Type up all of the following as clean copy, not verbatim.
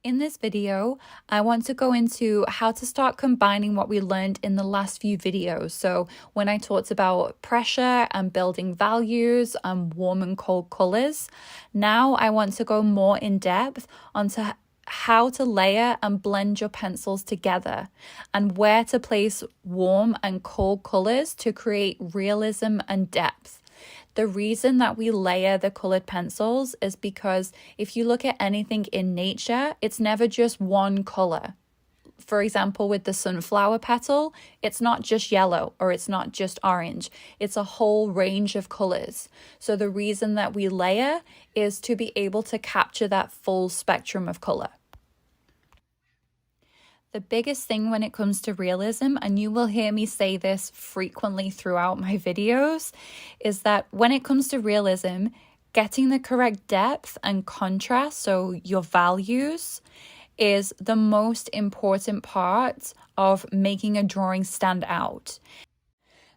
In this video, I want to go into how to start combining what we learned in the last few videos. So when I talked about pressure and building values and warm and cold colors, now I want to go more in depth onto how to layer and blend your pencils together and where to place warm and cold colors to create realism and depth. The reason that we layer the colored pencils is because if you look at anything in nature, it's never just one color. For example, with the sunflower petal, it's not just yellow or it's not just orange. It's a whole range of colors. So the reason that we layer is to be able to capture that full spectrum of color. The biggest thing when it comes to realism, and you will hear me say this frequently throughout my videos, is that when it comes to realism, getting the correct depth and contrast, so your values, is the most important part of making a drawing stand out.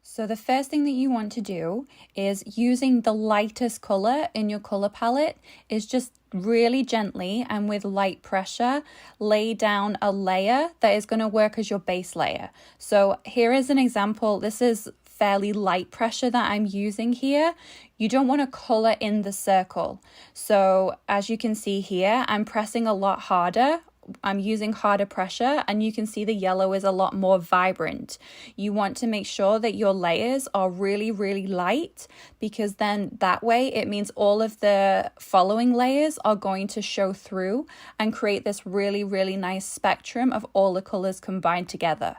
So the first thing that you want to do is using the lightest color in your color palette is just really gently and with light pressure lay down a layer that is going to work as your base layer. So here is an example. This is fairly light pressure that I'm using here. You don't want to color in the circle. So as you can see here, I'm pressing a lot harder. I'm using harder pressure and you can see the yellow is a lot more vibrant. You want to make sure that your layers are really, really light because then that way it means all of the following layers are going to show through and create this really, really nice spectrum of all the colors combined together.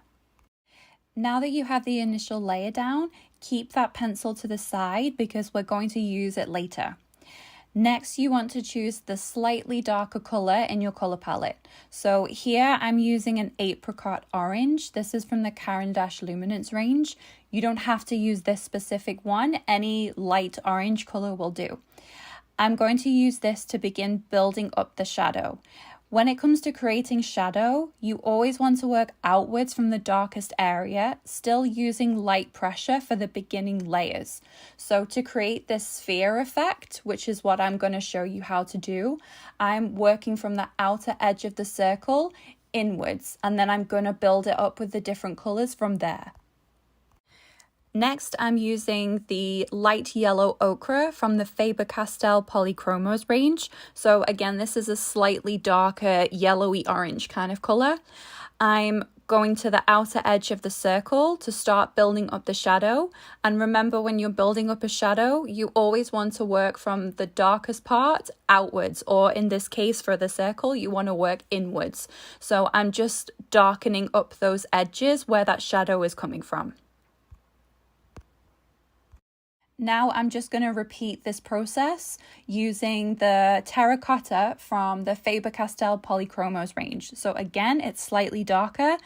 Now that you have the initial layer down, keep that pencil to the side because we're going to use it later. Next, you want to choose the slightly darker color in your color palette. So here I'm using an apricot orange. This is from the Caran d'Ache Luminance range. You don't have to use this specific one. Any light orange color will do. I'm going to use this to begin building up the shadow. When it comes to creating shadow, you always want to work outwards from the darkest area, still using light pressure for the beginning layers. So to create this sphere effect, which is what I'm going to show you how to do, I'm working from the outer edge of the circle inwards, and then I'm going to build it up with the different colors from there. Next, I'm using the light yellow ochre from the Faber-Castell Polychromos range. So again, this is a slightly darker yellowy orange kind of color. I'm going to the outer edge of the circle to start building up the shadow. And remember, when you're building up a shadow, you always want to work from the darkest part outwards, or in this case for the circle, you want to work inwards. So I'm just darkening up those edges where that shadow is coming from. Now I'm just going to repeat this process using the terracotta from the Faber-Castell Polychromos range. So again, it's slightly darker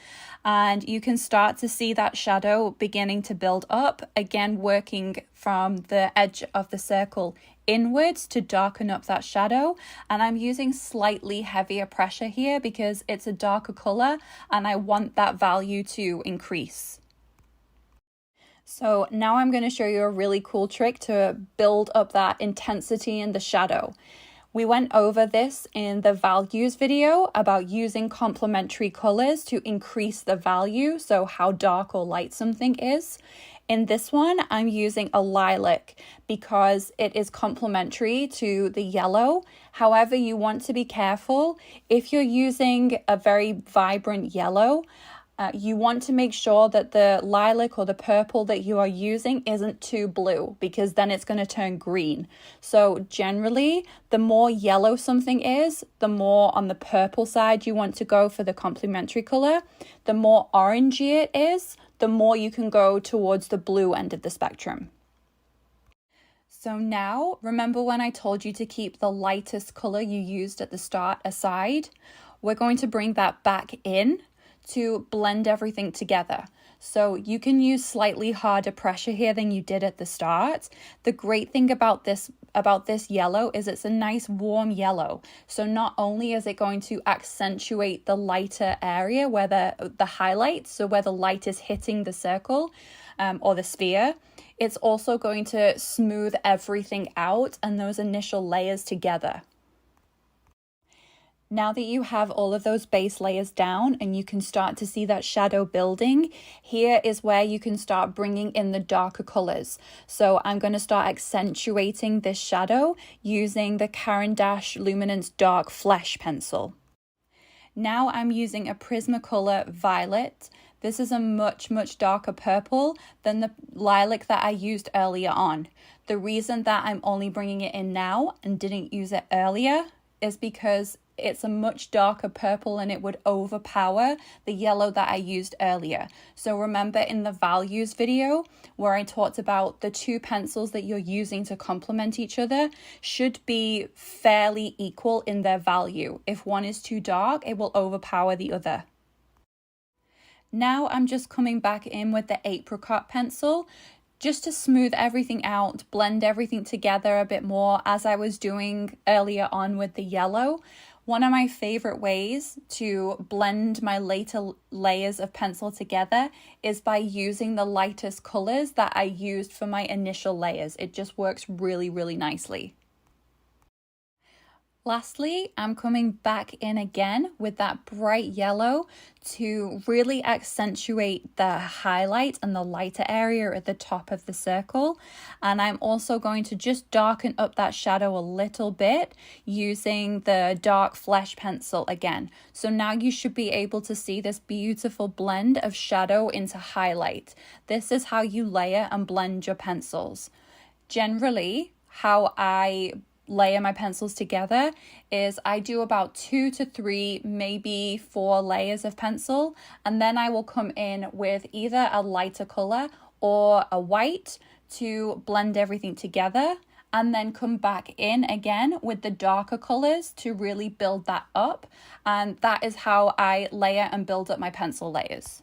and you can start to see that shadow beginning to build up, again working from the edge of the circle inwards to darken up that shadow. And I'm using slightly heavier pressure here because it's a darker color and I want that value to increase. So now I'm going to show you a really cool trick to build up that intensity in the shadow. We went over this in the values video about using complementary colors to increase the value, so how dark or light something is. In this one, I'm using a lilac because it is complementary to the yellow. However, you want to be careful. If you're using a very vibrant yellow, you want to make sure that the lilac or the purple that you are using isn't too blue because then it's going to turn green. So generally, the more yellow something is, the more on the purple side you want to go for the complementary color. The more orangey it is, the more you can go towards the blue end of the spectrum. So now, remember when I told you to keep the lightest color you used at the start aside? We're going to bring that back in to blend everything together. So you can use slightly harder pressure here than you did at the start. The great thing about this yellow is it's a nice warm yellow. So not only is it going to accentuate the lighter area where the highlights, so where the light is hitting the circle or the sphere, it's also going to smooth everything out and those initial layers together. Now that you have all of those base layers down and you can start to see that shadow building, here is where you can start bringing in the darker colors. So I'm going to start accentuating this shadow using the Caran d'Ache Luminance Dark Flesh pencil. Now I'm using a Prismacolor Violet. This is a much darker purple than the lilac that I used earlier on. The reason that I'm only bringing it in now and didn't use it earlier is because it's a much darker purple and it would overpower the yellow that I used earlier. So remember in the values video where I talked about the two pencils that you're using to complement each other should be fairly equal in their value. If one is too dark, it will overpower the other. Now I'm just coming back in with the apricot pencil just to smooth everything out, blend everything together a bit more as I was doing earlier on with the yellow. One of my favorite ways to blend my later layers of pencil together is by using the lightest colors that I used for my initial layers. It just works really nicely. Lastly, I'm coming back in again with that bright yellow to really accentuate the highlight and the lighter area at the top of the circle. And I'm also going to just darken up that shadow a little bit using the dark flesh pencil again. So now you should be able to see this beautiful blend of shadow into highlight. This is how you layer and blend your pencils. Generally, how I layer my pencils together is I do about 2 to 3, maybe 4 layers of pencil, and then I will come in with either a lighter color or a white to blend everything together, and then come back in again with the darker colors to really build that up. And that is how I layer and build up my pencil layers.